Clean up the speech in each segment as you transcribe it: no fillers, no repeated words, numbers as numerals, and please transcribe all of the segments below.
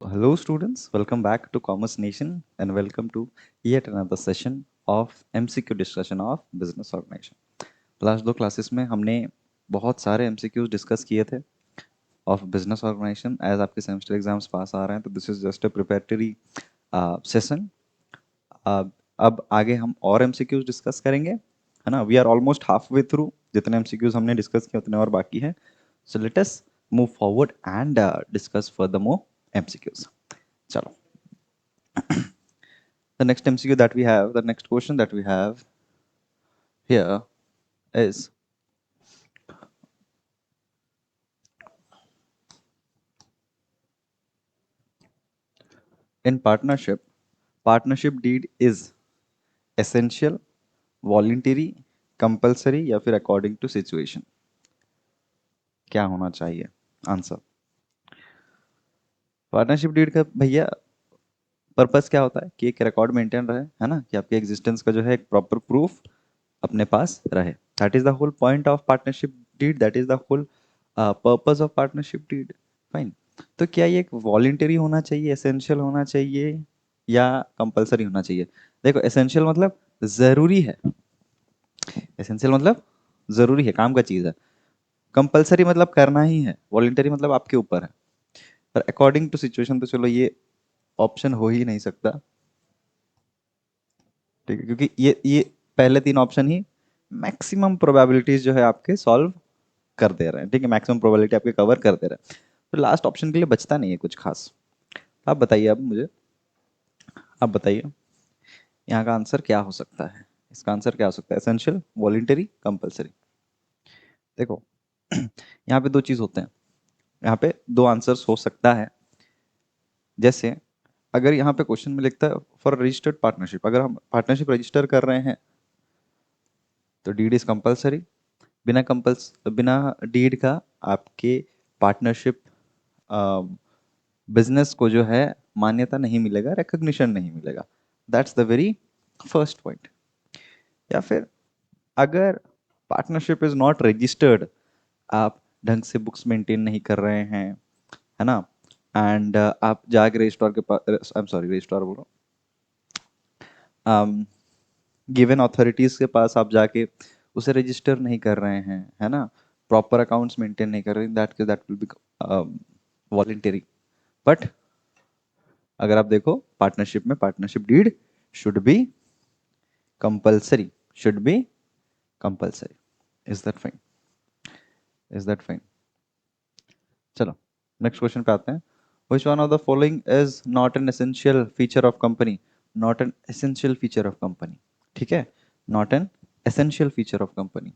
Hello, students. Welcome back to Commerce Nation and welcome to yet another session of MCQ discussion of business organization. Last दो classes में हमने बहुत सारे MCQs discuss किए थे of business organization as आपके semester exams पास आ रहे हैं तो this is just a preparatory session. अब आगे हम और MCQs डिस्कस करेंगे, है ना. We are almost half way through. जितने MCQs हमने डिस्कस किए उतने और बाकी हैं. So let us move forward and discuss further more MCQs. चलो. The next MCQ that we have, the next question that we have here is, in partnership deed is essential, voluntary, compulsory या फिर according to situation. क्या होना चाहिए answer? Partnership deed का भैया purpose क्या होता है कि एक रिकॉर्ड मेंटेन रहे, है ना, कि आपके एग्जिस्टेंस का जो है एक प्रॉपर प्रूफ अपने पास रहे. That is the whole point of partnership deed. That is the whole purpose of partnership deed. Fine. तो क्या ये एक वॉलेंटरी होना चाहिए, एसेंशियल होना चाहिए या कंपलसरी होना चाहिए? देखो, एसेंशियल मतलब जरूरी है. एसेंशियल मतलब जरूरी है, काम का चीज है. कंपलसरी मतलब करना ही है. वॉलेंटरी मतलब आपके ऊपर है. पर अकॉर्डिंग टू सिचुएशन तो चलो ये ऑप्शन हो ही नहीं सकता. ठीक है, क्योंकि ये पहले तीन ऑप्शन ही मैक्सिमम प्रोबेबिलिटीज जो है आपके सॉल्व कर दे रहे हैं. ठीक है, मैक्सिमम प्रोबेबिलिटी आपके कवर कर दे रहे हैं. तो लास्ट ऑप्शन के लिए बचता नहीं है कुछ खास. आप बताइए, अब मुझे आप बताइए यहाँ का आंसर क्या हो सकता है. इसका आंसर क्या हो सकता है? Essential, voluntary, compulsory. देखो, यहाँ पे दो चीज होते हैं. यहाँ पे दो आंसर्स हो सकता है. जैसे अगर यहाँ पे क्वेश्चन में लिखता है फॉर रजिस्टर्ड पार्टनरशिप, अगर हम पार्टनरशिप रजिस्टर कर रहे हैं तो डीड इज कंपलसरी. बिना डीड का आपके पार्टनरशिप बिजनेस को जो है मान्यता नहीं मिलेगा, रिकग्निशन नहीं मिलेगा. That's the very first point. या फिर अगर पार्टनरशिप इज नॉट रजिस्टर्ड, आप ढंग से बुक्स मेंटेन नहीं कर रहे हैं, है ना, एंड आप जाके रजिस्ट्रार के पास, आई एम सॉरी, रजिस्ट्रार बोल रहा हूँ, गिवन अथॉरिटीज के पास आप जाके उसे रजिस्टर नहीं कर रहे हैं, है ना, प्रॉपर अकाउंट्स मेंटेन नहीं कर रहे हैं, that will be voluntary. But अगर आप देखो पार्टनरशिप में, partnership deed should be compulsory. Should be compulsory. Is that fine? Is that fine? चलो नेक्स्ट क्वेश्चन पे आते हैं. Which one of the following is not an essential feature of company? Not an essential feature of company. ठीक है, not an essential feature of company.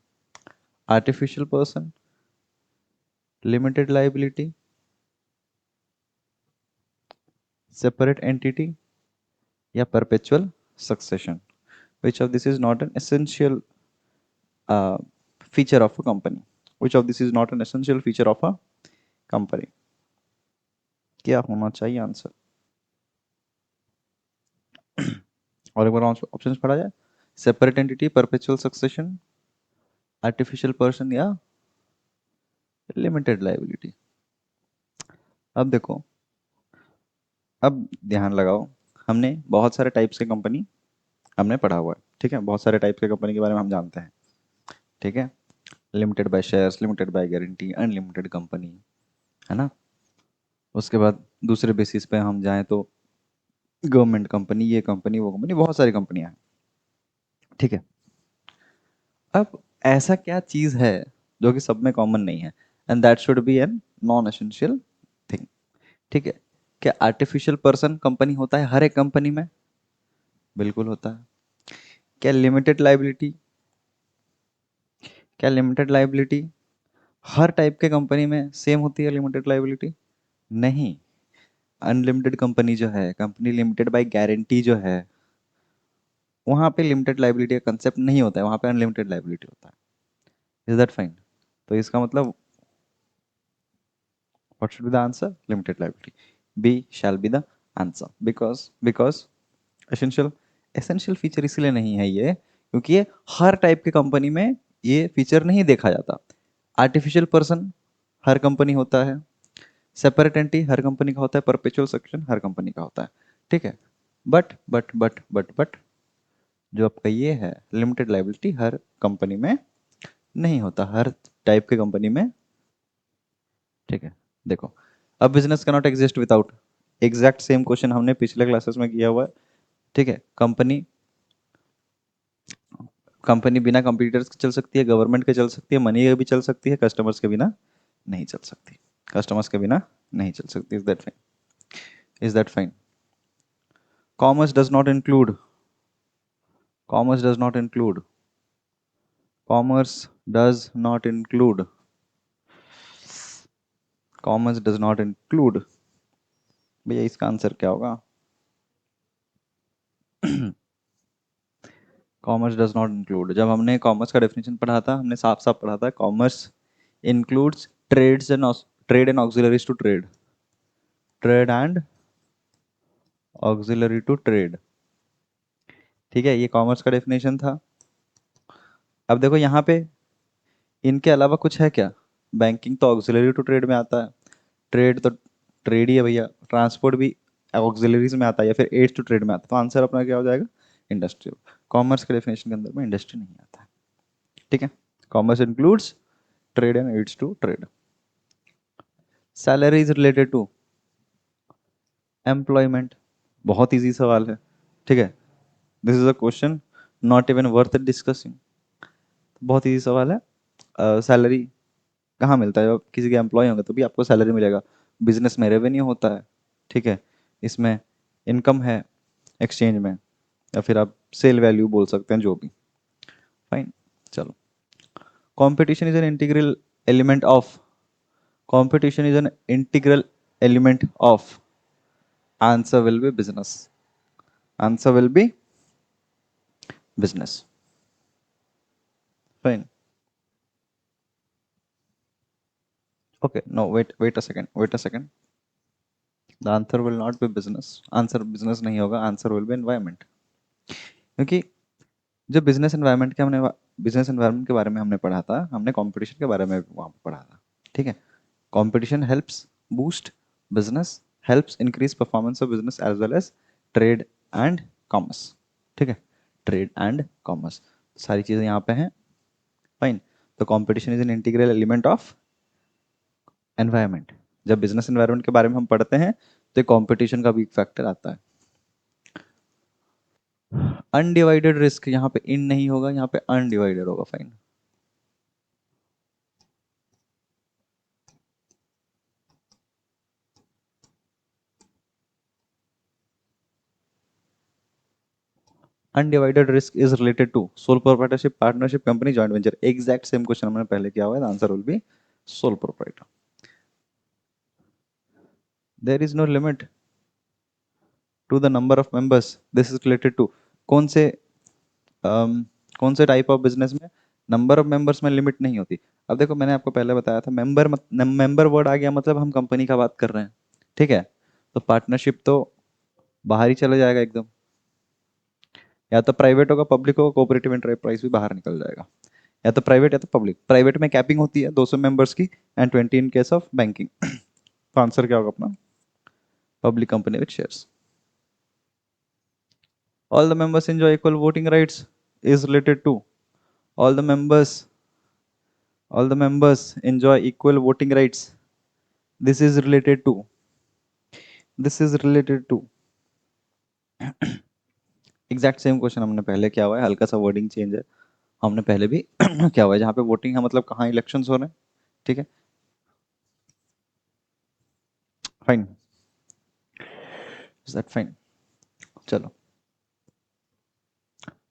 Artificial person, limited liability, separate entity या perpetual succession. Which of this is not an essential uh, feature of a company? Which of this is not an essential feature of a company? क्या होना चाहिए answer? और एक बार options पढ़ा जाए. Separate entity, perpetual succession, artificial person या limited liability. अब देखो, अब ध्यान लगाओ. हमने बहुत सारे टाइप्स के कंपनी हमने पढ़ा हुआ है. ठीक है, बहुत सारे टाइप्स के कंपनी के बारे में हम जानते हैं. ठीक है, limited by shares, limited by guarantee, unlimited company, है ना. उसके बाद दूसरे बेसिस पे हम जाएं तो गवर्नमेंट कंपनी, ये कंपनी, वो कंपनी, बहुत सारी कंपनियां हैं. ठीक है. अब ऐसा क्या चीज है जो कि सब में कॉमन नहीं है, and that should be an non essential thing. ठीक है. क्या आर्टिफिशियल पर्सन कंपनी होता है हर एक कंपनी में? बिल्कुल होता है. क्या लिमिटेड लाइबिलिटी, क्या लिमिटेड लाइबिलिटी हर टाइप के कंपनी में सेम होती है? लिमिटेड लाइबिलिटी नहीं. अनलिमिटेड कंपनी जो है, कंपनी लिमिटेड बाय गारंटी जो है, वहां पे लिमिटेड लाइबिलिटी का कंसेप्ट नहीं होता है, वहां पे अनलिमिटेड लाइबिलिटी होता है. Is that fine? तो इसका मतलब what should be the answer? Limited liability. B shall be the answer. Because essential, essential feature इसलिए नहीं है ये क्योंकि ये हर टाइप के कंपनी में ये फीचर नहीं देखा जाता. आर्टिफिशियल पर्सन हर कंपनी होता है. सेपरेट एंटिटी हर कंपनी का होता है, परपेचुअल सक्सेशन हर कंपनी का होता है, ठीक है। बट जो आपका ये है लिमिटेड लाइबिलिटी हर कंपनी में नहीं होता, हर टाइप के कंपनी में, ठीक है। देखो, अब business cannot exist without, exact same question हमने पिछले क्लासेस में किया हुआ है, ठीक है। कंपनी कंपनी बिना कंपटीटर्स के चल सकती है, गवर्नमेंट के चल सकती है, मनी के भी चल सकती है, कस्टमर्स के बिना नहीं चल सकती, कस्टमर्स के बिना नहीं चल सकती। Is that fine? Commerce does not include, commerce does not include, commerce does not include, commerce does not include, भैया इसका आंसर क्या होगा? कॉमर्स डज नॉट इंक्लूड, जब हमने कॉमर्स का डेफिनेशन पढ़ा था हमने साफ साफ पढ़ा था, commerce includes trades and trade and auxiliaries to trade, trade and auxiliary to trade, ठीक है। ये कॉमर्स का डेफिनेशन था। अब देखो यहाँ पे इनके अलावा कुछ है क्या? बैंकिंग तो ऑक्सिलरी टू ट्रेड में आता है, ट्रेड तो ट्रेड ही है भैया, ट्रांसपोर्ट भी ऑक्सिलरीज में आता है या फिर एड्स टू ट्रेड में आता है, तो आंसर अपना क्या हो जाएगा? इंडस्ट्रियल। कॉमर्स के डेफिनेशन के अंदर में इंडस्ट्री नहीं आता है, ठीक है। Commerce includes trade and aids to trade. Salary is related to employment, बहुत इजी सवाल है, ठीक है। This is a question not even worth discussing, बहुत इजी सवाल है। सैलरी कहाँ मिलता है? जब किसी के एम्प्लॉय होंगे तो भी आपको सैलरी मिलेगा, बिजनेस में रेवेन्यू होता है, ठीक है। इसमें इनकम है एक्सचेंज में, या फिर आप सेल वैल्यू बोल सकते हैं, जो भी, फाइन। चलो, competition is an integral element of, competition is an integral element of, answer will B business, answer will B business, fine. Okay, no, wait a second, wait a second. The answer will not be business. Answer business नहीं होगा, answer will be environment. क्योंकि जो business environment के हमने business environment के बारे में हमने पढ़ा था, हमने कंपटीशन के बारे में वहाँ पे पढ़ा था, ठीक है। Competition helps boost business, helps increase performance of business as well as trade and commerce, ठीक है। ट्रेड एंड कॉमर्स सारी चीज़ें यहाँ पे हैं, फाइन। तो competition is an integral element of environment. जब बिजनेस एनवायरनमेंट के बारे में हम पढ़ते हैं तो कंपटीशन का भी एक फैक्टर आता है। अनडिवाइडेड रिस्क, यहाँ पे इन नहीं होगा, यहाँ पे अनडिवाइडेड होगा, fine. Undivided risk is related to sole proprietorship, partnership, company, joint venture. Exact same question हमने पहले किया हुआ है, answer will be sole proprietor. There is no limit to the number of members, this is related to कौन से कौन से type of business में नंबर ऑफ मेंबर्स में लिमिट नहीं होती। अब देखो, मैंने आपको पहले बताया था, मेंबर वर्ड आ गया मतलब हम कंपनी का बात कर रहे हैं, ठीक है। तो पार्टनरशिप तो बाहर ही चला जाएगा एकदम, या तो प्राइवेट होगा, पब्लिक होगा, कोऑपरेटिव एंटरप्राइज भी बाहर निकल जाएगा, या तो प्राइवेट या तो पब्लिक। प्राइवेट में कैपिंग होती है 200 मेंबर्स की and 20 in case of banking. तो आंसर क्या होगा अपना? Public company with shares. All the members enjoy equal voting rights is related to all the members, all the members enjoy equal voting rights. This is related to, this is related to exact same question हमने पहले किया हुआ है, हल्का सा wording change है, हमने पहले भी किया हुआ है। जहाँ पे वोटिंग है मतलब कहाँ इलेक्शंस हो रहे हैं, ठीक है, फाइन। Is that fine? चलो,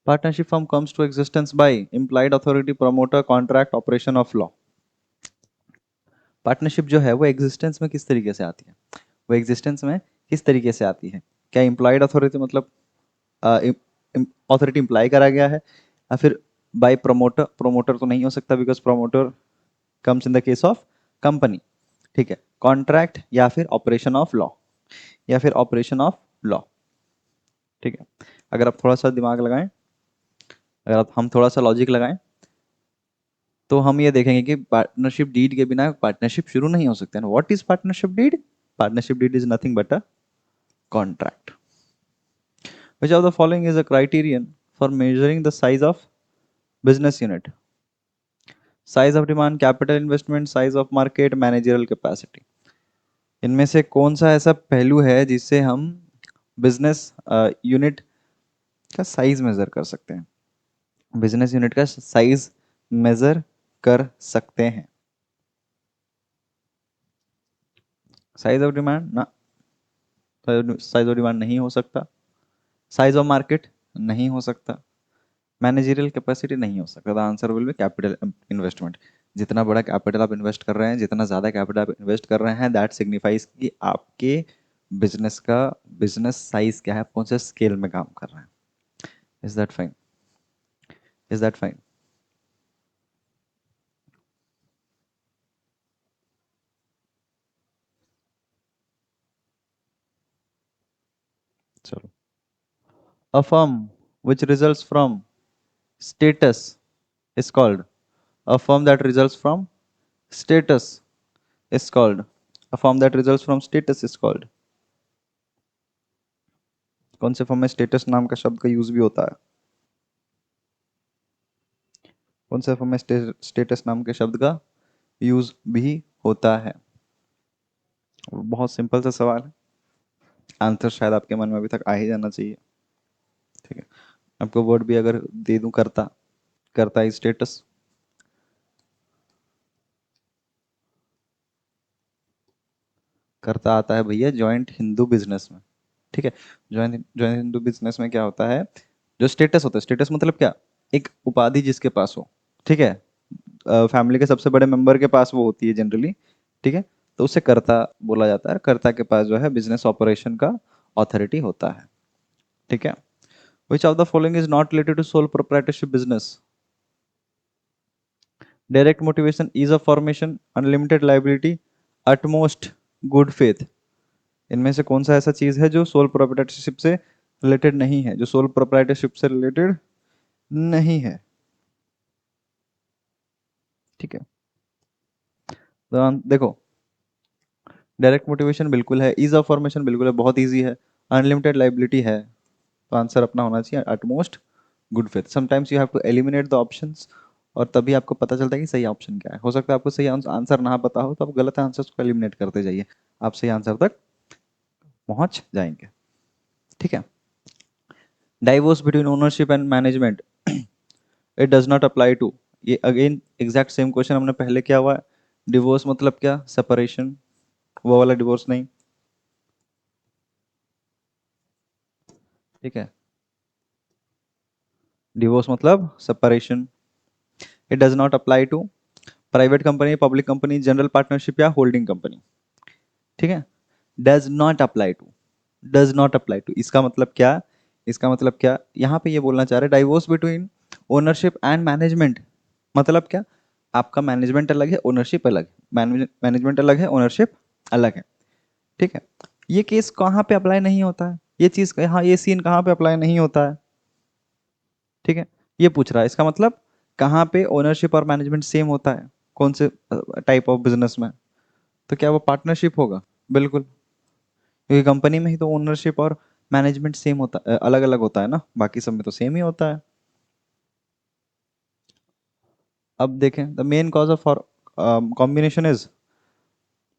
partnership form comes to existence by implied authority, promoter, contract, operation of law. Partnership जो है वो एग्जिस्टेंस में किस तरीके से आती है? वो एग्जिस्टेंस में किस तरीके से आती है? क्या इम्प्लॉयड अथॉरिटी मतलब अथॉरिटी इम्प्लाई करा गया है, या फिर बाय प्रमोटर? प्रमोटर तो नहीं हो सकता because promoter comes in the case of company, ठीक है। कॉन्ट्रैक्ट या फिर ऑपरेशन ऑफ लॉ, या फिर ऑपरेशन ऑफ लॉ, ठीक है। अगर आप थोड़ा सा दिमाग लगाएं, अगर आप हम थोड़ा सा लॉजिक लगाएं, तो हम ये देखेंगे कि पार्टनरशिप डीड के बिना पार्टनरशिप शुरू नहीं हो सकता है। What is partnership deed? Partnership deed is nothing but a contract. Which of the following is a criterion for measuring the size of business unit? Size of demand, capital investment, size of market, managerial capacity. इनमें से कौन सा ऐसा पहलू है जिससे हम business unit का साइज मेजर कर सकते हैं? बिजनेस यूनिट का साइज मेजर कर सकते हैं. साइज ऑफ डिमांड ना, साइज ऑफ डिमांड नहीं हो सकता. साइज ऑफ मार्केट नहीं हो सकता. मैनेजरियल कैपेसिटी नहीं हो सकता. The answer will B capital investment. जितना बड़ा कैपिटल आप इन्वेस्ट कर रहे हैं, जितना ज़्यादा कैपिटल आप इन्वेस्ट कर रहे हैं, दैट सिग्निफाइज कि आपके बिजनेस का बिजनेस साइज क्या है, आप कौन से स्केल में काम कर रहे हैं. Is that fine? Is that fine? चलो. A firm which results from status is called. A firm that results from status is called. A firm that results from status is called. कौन से form में status नाम का शब्द का use भी होता है? कौन से फॉर्म में स्टेटस नाम के शब्द का यूज भी होता है? बहुत सिंपल सा सवाल है. आंसर शायद आपके मन में अभी तक आ ही जाना चाहिए. ठीक है. आपको वर्ड भी अगर दे दूं, करता. करता इज स्टेटस. करता आता है भैया जॉइंट हिंदू बिजनेस में. ठीक है. जॉइंट जॉइंट हिंदू बिजनेस में क्या होता है? जो स्टेटस होता है, स्टेटस मतलब क्या? एक उपाधि जिसके पास हो. ठीक है. फैमिली के सबसे बड़े मेंबर के पास वो होती है जनरली. ठीक है. तो उसे कर्ता बोला जाता है. कर्ता के पास जो है बिजनेस ऑपरेशन का ऑथोरिटी होता है. ठीक है. Which of the following is not related to sole proprietorship business? Direct motivation, ease of formation, unlimited liability, utmost good faith. इनमें से कौन सा ऐसा चीज है जो सोल प्रोप्राइटरशिप से रिलेटेड नहीं है, जो सोल प्रोप्राइटरशिप से रिलेटेड नहीं है? ठीक है. तो देखो, डायरेक्ट मोटिवेशन बिल्कुल है, ईज ऑफ फॉर्मेशन बिल्कुल है, बहुत ईजी है, अनलिमिटेड लाइबिलिटी है. तो आंसर अपना होना चाहिए utmost good faith. Sometimes you have to eliminate the options, और तभी आपको पता चलता है कि सही ऑप्शन क्या है. हो सकता है आपको सही आंसर ना पता हो, तो आप गलत आंसर्स को एलिमिनेट करते जाइए. आप सही आंसर तक पहुंच जाएंगे. ठीक है. Divorce between ownership and management, it does not apply to. ये अगेन एग्जैक्ट सेम क्वेश्चन हमने पहले किया हुआ है. डिवोर्स मतलब क्या? सेपरेशन. वो वाला डिवोर्स नहीं. ठीक है. डिवोर्स मतलब separation. It does not apply to private company, public company, general partnership या होल्डिंग कंपनी. ठीक है. Does not apply to. Does not apply to इसका मतलब क्या? इसका मतलब क्या, यहाँ पे ये बोलना चाह रहे divorce between ownership and management. मतलब क्या? आपका मैनेजमेंट अलग है, ओनरशिप अलग है. मैनेजमेंट अलग है, ओनरशिप अलग है. ठीक है. ये केस कहाँ पे अप्लाई नहीं होता है? ये चीज हाँ, ये सीन कहाँ पे अप्लाई नहीं होता है? ठीक है. ये पूछ रहा है, इसका मतलब कहाँ पे ओनरशिप और मैनेजमेंट सेम होता है, कौन से टाइप ऑफ बिजनेस में? तो क्या वो पार्टनरशिप होगा? बिल्कुल. क्योंकि कंपनी में ही तो ओनरशिप और मैनेजमेंट सेम होता, अलग अलग होता है ना, बाकी सब में तो सेम ही होता है. अब देखें, the main cause of combination is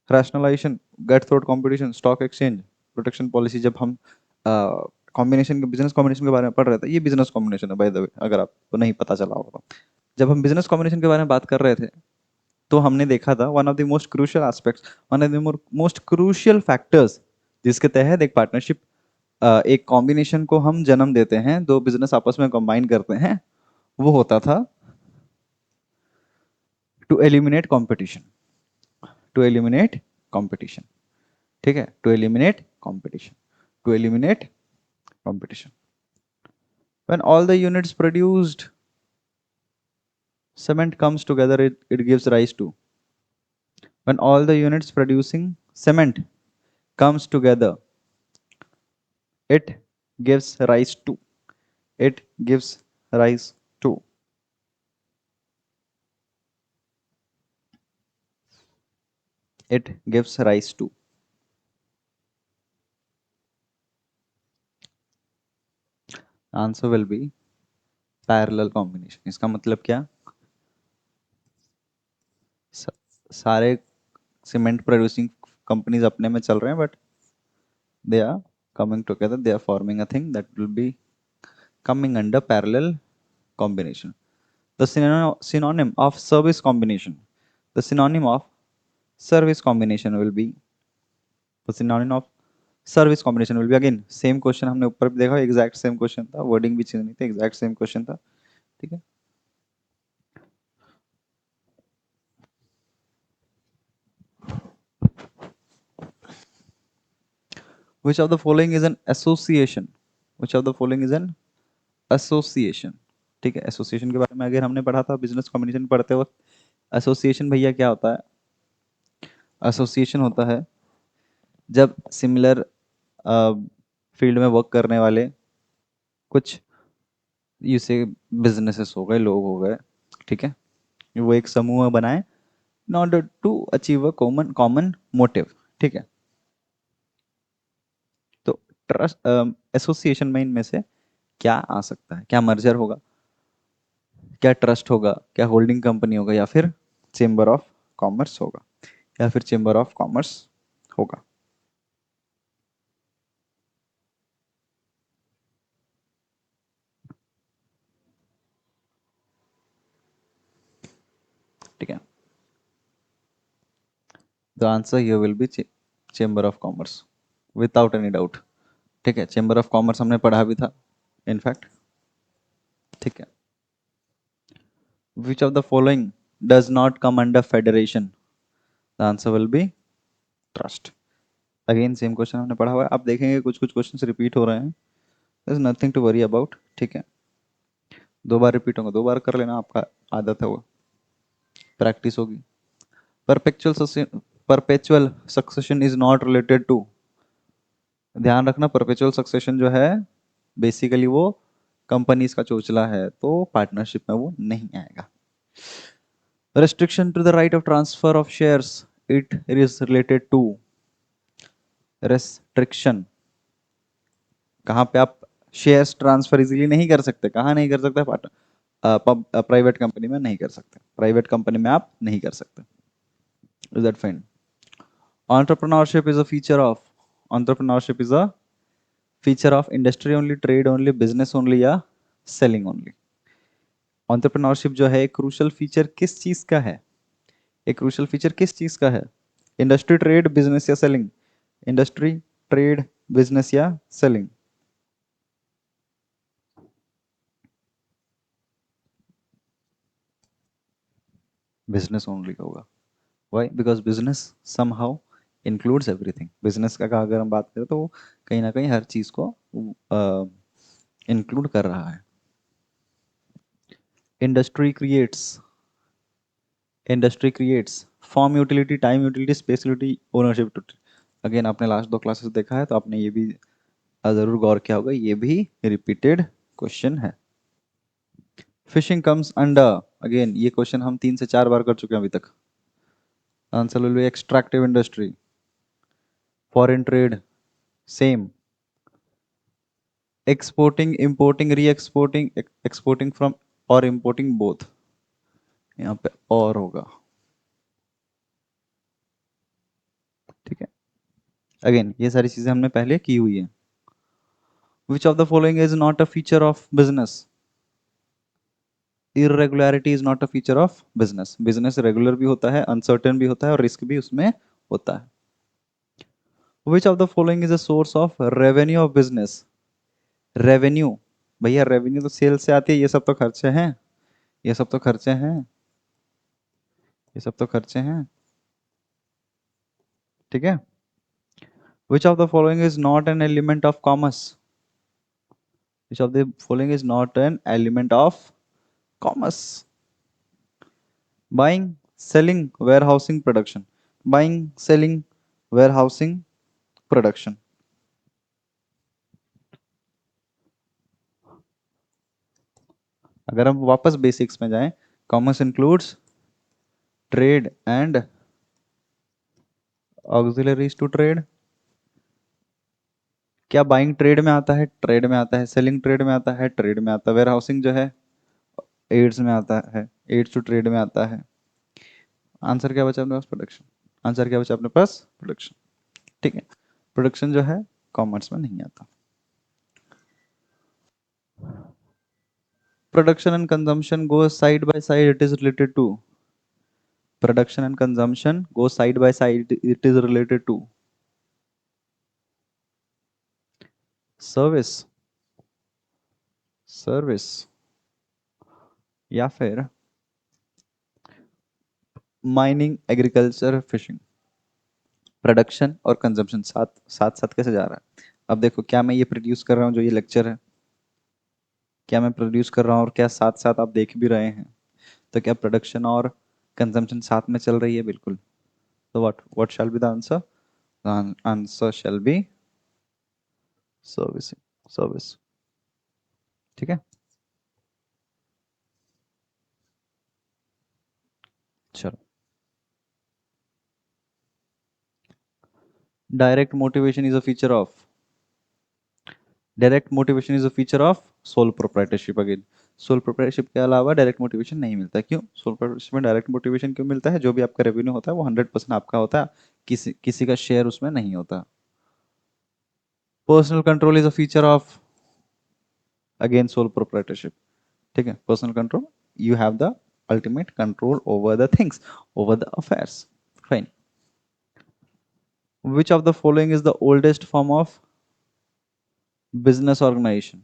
rationalisation, cut throat competition, stock exchange, protection policy. जब हम कॉम्बिनेशन के बिजनेस कॉम्बिनेशन के बारे में पढ़ रहे थे, ये बिजनेस कॉम्बिनेशन है बाय द वे, अगर आपको नहीं पता चला होगा. जब हम बिजनेस कॉम्बिनेशन के बारे में बात कर रहे थे, तो हमने देखा था one of the most crucial aspects, one of the most crucial factors जिसके तहत एक पार्टनरशिप, एक कॉम्बिनेशन को हम जन्म देते हैं, दो बिजनेस आपस में कंबाइन करते हैं, वो होता था to eliminate competition. To eliminate competition. ठीक है. To eliminate competition. To eliminate competition. when all the units produced cement comes together, it gives rise to. When all the units producing cement comes together, it gives rise to. It gives rise to. it gives rise to. Answer will B parallel combination. इसका मतलब क्या, सारे cement producing companies अपने में चल रहे हैं, but they are coming together, they are forming a thing that will be coming under parallel combination. The synonym of service combination, the synonym of service combination will be, the synonym of service combination will be, again same question हमने ऊपर भी देखा, exact same question था, wording भी change नहीं था, exact same question था। ठीक है, which of the following is an association, which of the following is an association। ठीक है, एसोसिएशन के बारे में अगर हमने पढ़ा था बिजनेस कॉम्बिनेशन पढ़ते वक्त। एसोसिएशन भैया क्या होता है, एसोसिएशन होता है जब सिमिलर फील्ड में वर्क करने वाले कुछ जैसे बिजनेसेस हो गए, लोग हो गए, ठीक है, वो एक समूह बनाए in order to achieve a common common motive. ठीक है, तो ट्रस्ट एसोसिएशन में इनमें से क्या आ सकता है, क्या मर्जर होगा, क्या ट्रस्ट होगा, क्या होल्डिंग कंपनी होगा, या फिर चेंबर ऑफ कॉमर्स होगा, या फिर चेंबर ऑफ कॉमर्स होगा। ठीक है, the answer here will be chamber of commerce without any doubt. ठीक है, चेंबर ऑफ कॉमर्स हमने पढ़ा भी था इनफैक्ट। ठीक है, which of the following does not come under federation, the answer will B trust. Again same question हमने पढ़ा हुआ है, आप देखेंगे कुछ कुछ क्वेश्चंस रिपीट हो रहे हैं, there is nothing to worry about. ठीक है, दो बार रिपीट होंगे, दो बार कर लेना, आपका आदत है वो, प्रैक्टिस होगी। Perpetual succession is not related to, ध्यान रखना, परपेचुअल सक्सेशन जो है बेसिकली वो कंपनीज का चोचला है, तो पार्टनरशिप में वो नहीं आएगा। restriction to the right of transfer of shares, it is related to restriction, कहाँ पे आप शेयर्स ट्रांसफर इजीली नहीं कर सकते, कहाँ नहीं कर सकते, पार्टनर प्राइवेट कंपनी में नहीं कर सकते, प्राइवेट कंपनी में आप नहीं कर सकते। Is that fine? entrepreneurship is a feature of, entrepreneurship is a feature of industry only, trade only, business only, या selling only? entrepreneurship जो है एक क्रूशल फीचर किस चीज का है, एक क्रूशल फीचर किस चीज का है, इंडस्ट्री, ट्रेड, बिजनेस या सेलिंग? इंडस्ट्री, ट्रेड, बिजनेस या सेलिंग? बिजनेस ओनली का होगा। Why? Because business somehow includes everything. Business का अगर हम बात करें तो वो कहीं ना कहीं हर चीज को इंक्लूड कर रहा है। Industry creates, industry creates form utility, time utility, space utility, ownership. Again आपने लास्ट दो क्लासेस देखा है तो आपने ये भी जरूर गौर किया होगा, ये भी रिपीटेड क्वेश्चन है। फिशिंग कम्स अंडर, अगेन ये क्वेश्चन हम 3 से 4 बार कर चुके हैं अभी तक। Answer will B extractive industry, foreign trade, same, exporting, importing, री एक्सपोर्टिंग, एक्सपोर्टिंग फ्रॉम, और इंपोर्टिंग बोथ, यहाँ पे और होगा। ठीक है, अगेन ये सारी चीजें हमने पहले की हुई है। Which of the following is not a feature of business? Irregularity is not a feature of business. Business regular भी होता है, अनसर्टेन भी होता है, और रिस्क भी उसमें होता है। Which of the following is a source of revenue of business? Revenue, भैया रेवेन्यू तो सेल से आती है, ये सब तो खर्चे हैं, ये सब तो खर्चे हैं, ये सब तो खर्चे हैं। ठीक है, which of the following is not an element of commerce? Which of the following is not an element of commerce? Buying, selling, warehousing, production. Buying, selling, warehousing, production. अगर हम वापस बेसिक्स में जाएं, commerce includes trade and auxiliaries to trade, क्या buying trade में आता है? Trade में आता है। सेलिंग ट्रेड में आता है? ट्रेड में आता है। वेयर हाउसिंग जो है एड्स में आता है, एड्स टू ट्रेड में आता है। आंसर क्या बचा अपने पास? प्रोडक्शन। आंसर क्या बचा अपने पास? प्रोडक्शन। ठीक है, प्रोडक्शन जो है कॉमर्स में नहीं आता। Production and consumption go side by side, it is related to. Production and consumption go side by side, it is related to service, service या फिर माइनिंग, एग्रीकल्चर, फिशिंग। प्रोडक्शन और कंजम्पशन साथ साथ साथ कैसे जा रहा है? अब देखो, क्या मैं ये प्रोड्यूस कर रहा हूँ जो ये लेक्चर है, क्या मैं प्रोड्यूस कर रहा हूँ और क्या साथ साथ आप देख भी रहे हैं? तो क्या प्रोडक्शन और कंजम्पशन साथ में चल रही है? बिल्कुल। तो what shell be the answer? Answer shall be servicing, service. ठीक है, चलो। Direct motivation is a feature of, direct motivation is a feature of sole proprietorship. Again, sole proprietorship के अलावा डायरेक्ट मोटिवेशन नहीं मिलता। क्यों? सोल प्रोप्राइटरशिप में direct motivation क्यों मिलता है? जो भी आपका रेवेन्यू होता है वो 100% आपका होता है, किसी किसी का शेयर उसमें नहीं होता। Personal control is a feature of, again, sole proprietorship. ठीक है, personal control, you have the ultimate control over the things, over the affairs. Fine. Which of the following is the oldest form of business organisation?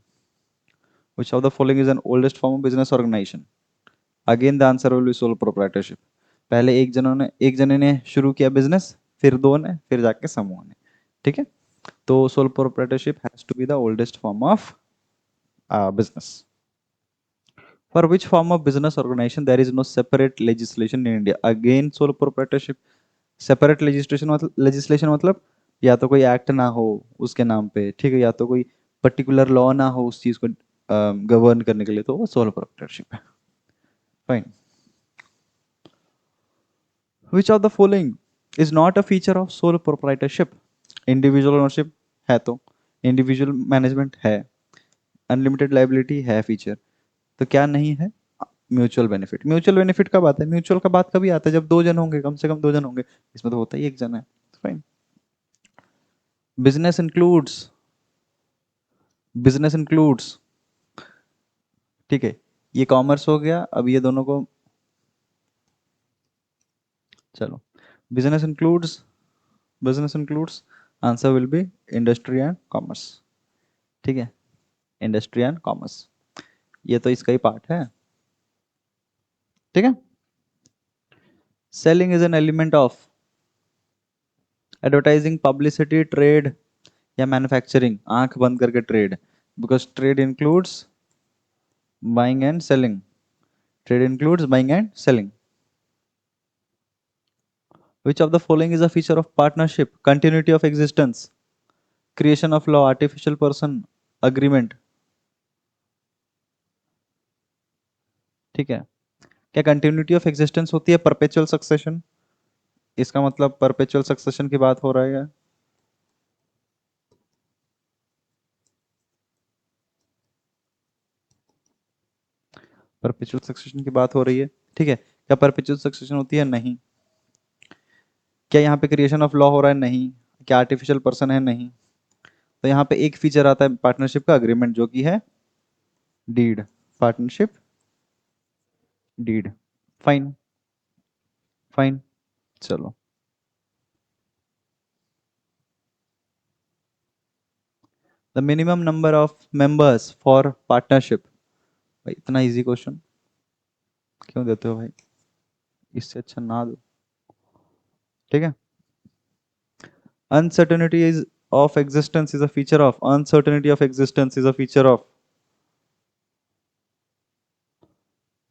Which of the following is an oldest form of business organisation? Again the answer will be sole proprietorship. पहले एक जने ने शुरू किया business, फिर दो ने, फिर जाके समूह ने। ठीक है, तो sole proprietorship has to be the oldest form of business. For which form of business organization there is no separate legislation in India? Again, sole proprietorship. Separate legislation मतलब, लेजिस्लेशन मतलब या तो कोई एक्ट ना हो उसके नाम पे, ठीक है, या तो कोई पर्टिकुलर लॉ ना हो उस चीज को गवर्न करने के लिए, तो वो सोल प्रोप्राइटरशिप है। Fine. Which of the following is not a feature of sole proprietorship? Individual ownership है तो, इंडिविजुअल मैनेजमेंट है, अनलिमिटेड लाइबिलिटी है फीचर, तो क्या नहीं है? Mutual benefit. म्यूचुअल बेनिफिट कब आता है? म्यूचुअल का बात कभी आता है जब दो जन होंगे, कम से कम दो जन होंगे। इसमें तो होता ही एक जन है। Fine. Business includes, business includes, ठीक है, ये कॉमर्स हो गया। अब ये दोनों को, चलो, business includes, business includes, answer will B industry and commerce. ठीक है, इंडस्ट्री एंड कॉमर्स, ये तो इसका ही पार्ट है। ठीक है, selling is an element of advertising, publicity, trade या मैन्युफैक्चरिंग? आंख बंद करके trade, because trade includes buying and selling, trade includes buying and selling. Which of the following is a feature of partnership? Continuity of existence, creation of law, artificial person, agreement। ठीक है, क्या continuity of existence होती है perpetual succession? इसका मतलब perpetual succession की बात हो रहा है। परपेचुअल सक्सेशन की बात हो रही है। ठीक है, क्या परपेचुअल सक्सेशन होती है? नहीं। क्या यहाँ पे क्रिएशन ऑफ लॉ हो रहा है? नहीं। क्या आर्टिफिशियल पर्सन है? नहीं। तो यहाँ पे एक फीचर आता है पार्टनरशिप का, अग्रीमेंट, जो कि है deed, partnership deed. Fine, fine, चलो। The minimum number of members for partnership. भाई इतना इजी क्वेश्चन क्यों देते हो भाई? इससे अच्छा ना दो। ठीक है, uncertainty is of existence is a feature of, uncertainty of existence is a feature of,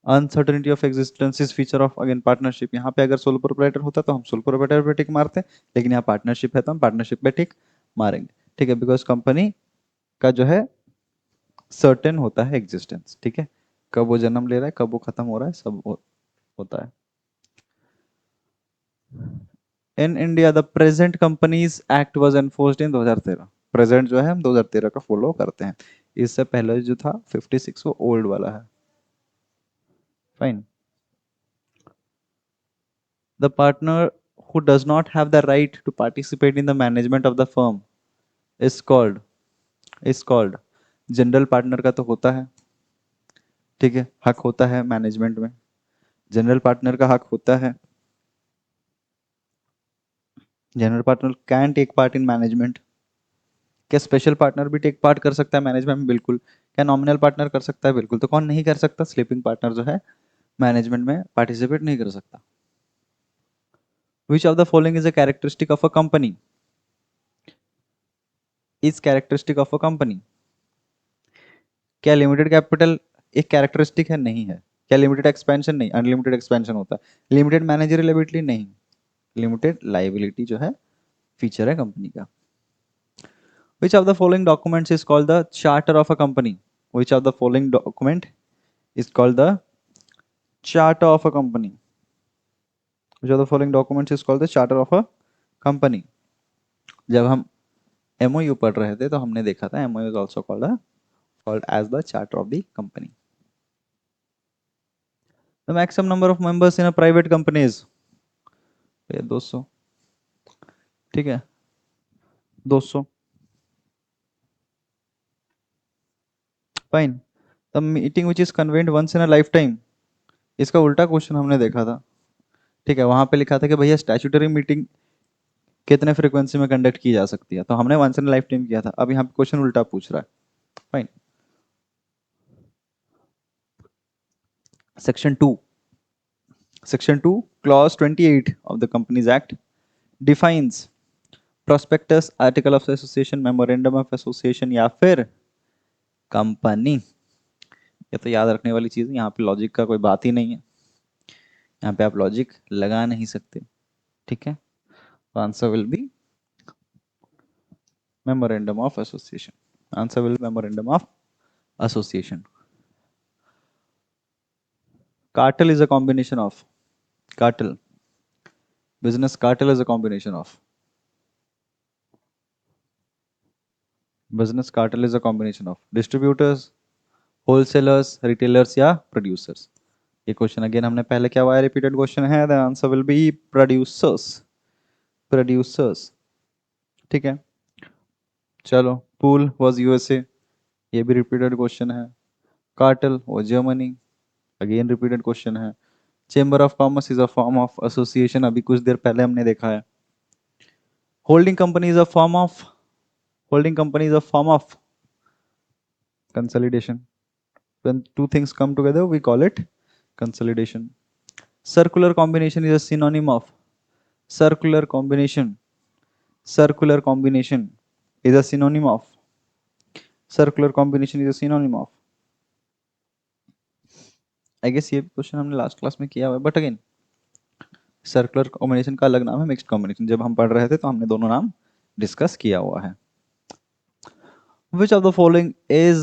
uncertainty of existence is feature of, again, partnership. यहाँ पे अगर सोलो प्रोप्राइटर होता तो हम सोलो प्रोप्राइटर पे टिक मारते, लेकिन यहाँ पार्टनरशिप है तो हम पार्टनरशिप पे टिक मारेंगे। ठीक है, बिकॉज कंपनी का जो है सर्टेन होता है एग्जिस्टेंस। ठीक है, कब वो जन्म ले रहा है, कब वो खत्म हो रहा है, सब होता है। In India the present companies act was enforced in 2013। Present जो है हम 2013 का फॉलो करते हैं, इससे पहले जो था 56 वो ओल्ड वाला है। Fine. The partner who does not have the right to participate in the management of the firm is called general partner का तो होता है, ठीक है, हक होता है मैनेजमेंट में, जनरल पार्टनर का हक होता है, general partner can take part in management. क्या स्पेशल पार्टनर भी टेक पार्ट कर सकता है मैनेजमेंट में? बिल्कुल। क्या नॉमिनल पार्टनर कर सकता है? बिल्कुल। तो कौन नहीं कर सकता? स्लीपिंग पार्टनर जो है मैनेजमेंट में पार्टिसिपेट नहीं कर सकता। विच of the following is a characteristic of a company? Is characteristic of a company. क्या लिमिटेड कैपिटल एक कैरेक्टरिस्टिक है? नहीं है। क्या लिमिटेड एक्सपेंशन? नहीं, अनलिमिटेड एक्सपेंशन होता है। Limited managerial ability? नहीं, लिमिटेड लाइबिलिटी जो है फीचर है कंपनी का। Which of the following documents is called the charter of a company? Which of the following document is called the charter of a company? Which of the following documents is called the charter of a company? जब हम MOU पढ़ रहे थे तो हमने देखा था MOU is also called as the charter of the company. The maximum number of members in a private company is 200, ठीक है, 200। Fine. The meeting which is convened once in a life time, इसका उल्टा question हमने देखा था, ठीक है, वहां पे लिखा था कि भैया स्टैट्यूटरी मीटिंग कितने फ्रीक्वेंसी में कंडक्ट की जा सकती है, तो हमने वंस इन लाइफ टाइम किया था। अब यहाँ पे क्वेश्चन उल्टा पूछ रहा है। Fine. Section 2 section 2 clause 28 of the companies act defines prospectus, article of association, memorandum of association या फिर कंपनी। ये तो याद रखने वाली चीज है, यहाँ पे लॉजिक का कोई बात ही नहीं है, यहाँ पे आप लॉजिक लगा नहीं सकते, ठीक है। Answer will B memorandum of association. Answer will memorandum of association. Cartel is a combination of cartel. Business cartel is a combination of. Business cartel is a combination of distributors, wholesalers, retailers या producers. ये question again हमने पहले क्या हुआ है? Repeated question है। The answer will B producers. Producers, ठीक है। चलो, पूल वाज यूएसए, ये भी रिपीटेड क्वेश्चन है। कार्टेल वो जर्मनी, अगेन रिपीटेड क्वेश्चन है। Chamber of commerce is a form of association, अभी कुछ देर पहले हमने देखा है। Holding company is a form of holding company is a form of consolidation. When two things come together we call it consolidation. Circular combination is a synonym of. Circular combination, circular combination is a synonym of. Circular combination is a synonym of. I guess ये question हमने last class में किया हुआ है, but again circular combination का अलग नाम है मिक्स्ड कॉम्बिनेशन। जब हम पढ़ रहे थे तो हमने दोनों नाम डिस्कस किया हुआ है। Which of the following is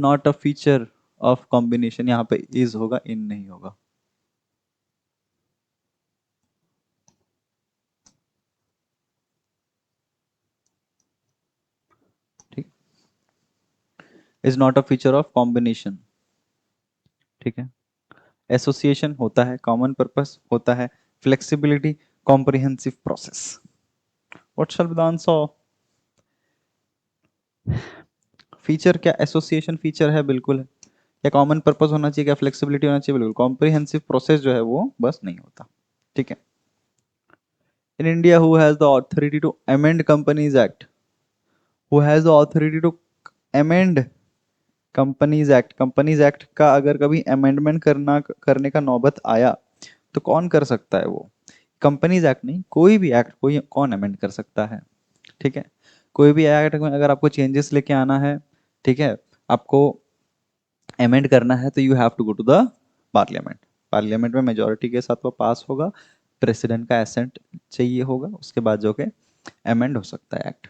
not a feature of combination? यहाँ पे is होगा, in नहीं होगा। ठीक, is not a feature of combination, ठीक है। एसोसिएशन होता है, कॉमन पर्पस होता है, flexibility, comprehensive process. What shell be the answer? Feature क्या एसोसिएशन फीचर है? बिल्कुल है। क्या कॉमन पर्पस होना चाहिए? क्या फ्लेक्सिबिलिटी होना चाहिए? बिल्कुल। कॉम्प्रिहेंसिव प्रोसेस जो है वो बस नहीं होता, ठीक है। In India who has the authority to amend companies act? Who has the authority to amend companies act? Companies act का अगर कभी अमेंडमेंट करने का नौबत आया तो कौन कर सकता है वो? कंपनीज एक्ट नहीं, कोई भी एक्ट कोई कौन अमेंड कर सकता है, ठीक है। कोई भी एक्ट में अगर आपको चेंजेस लेके आना है, ठीक है, आपको अमेंड करना है तो you have to go to the parliament. Parliament में मेजोरिटी के साथ वो पास होगा, प्रेसिडेंट का एसेंट चाहिए होगा, उसके बाद जो के अमेंड हो सकता है act.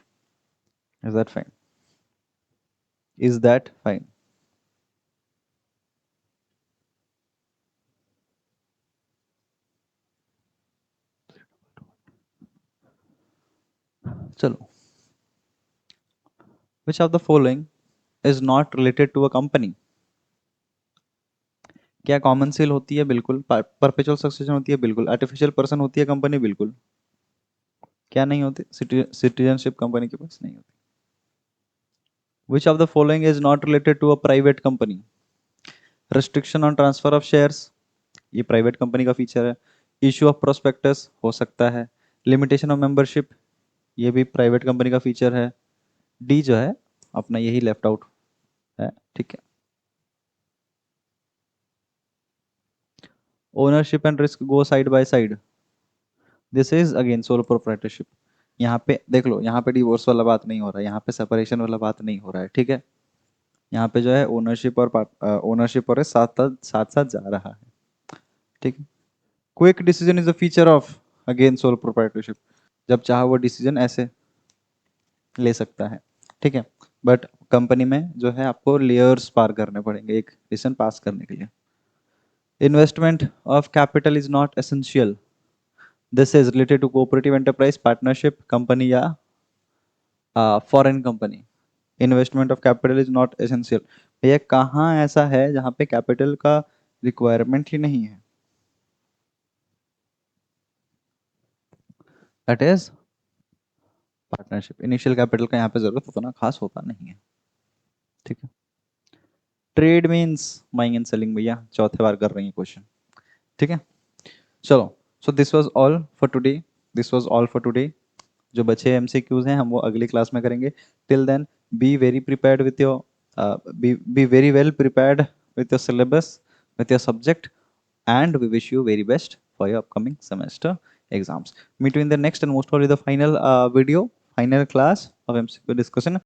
Is that fine? Is that fine? चलो, which of the following is not related to a company? क्या कॉमन सेल होती है? बिल्कुल। परपेचुअल सक्सेशन होती है? बिल्कुल। आर्टिफिशियल पर्सन होती है कंपनी? बिल्कुल। क्या नहीं होती? सिटीजनशिप कंपनी के पास नहीं होती। Which of the following is not related to a private company? Restriction on transfer of shares, ये प्राइवेट कंपनी का फीचर है। इश्यू ऑफ प्रोस्पेक्टस हो सकता है। लिमिटेशन ऑफ मेंबरशिप, ये भी प्राइवेट कंपनी का फीचर है। डी जो है अपना यही लेफ्ट आउट है, ठीक है। Ownership and risk go side by side, this is again solo proprietorship. यहाँ पे देख लो, यहाँ पे डिवोर्स वाला बात नहीं हो रहा है, यहाँ पे सेपरेशन वाला बात नहीं हो रहा है, ठीक है। यहाँ पे जो है ओनरशिप और ओनरशिप और साथ साथ साथ साथ जा रहा है, ठीक है। Quick decision is a feature of again solo proprietorship, जब चाहे वो डिसीजन ऐसे ले सकता है, ठीक है। बट कंपनी में जो है आपको लेयर्स पार करने पड़ेंगे एक डिसीजन पास करने के लिए। Investment of capital is not essential, this is related to cooperative enterprise, partnership, company या foreign company. Investment of capital is not essential, भैया कहाँ ऐसा है जहाँ पे कैपिटल का रिक्वायरमेंट ही नहीं है? That is partnership. Initial capital का यहाँ पे जरूरत उतना खास होता नहीं है, ठीक है। Trade means buying and selling, भैया चौथे बार कर रही है क्वेश्चन, ठीक है। चलो, so this was all for today, this was all for today. जो बचे एमसीक्यूज हैं हम वो अगली क्लास में करेंगे। Till then be very prepared with your be very well prepared with your syllabus, with your subject, and we wish you very best for your upcoming semester exams. Meet you in the next and most probably the final video, final class of MCQ discussion.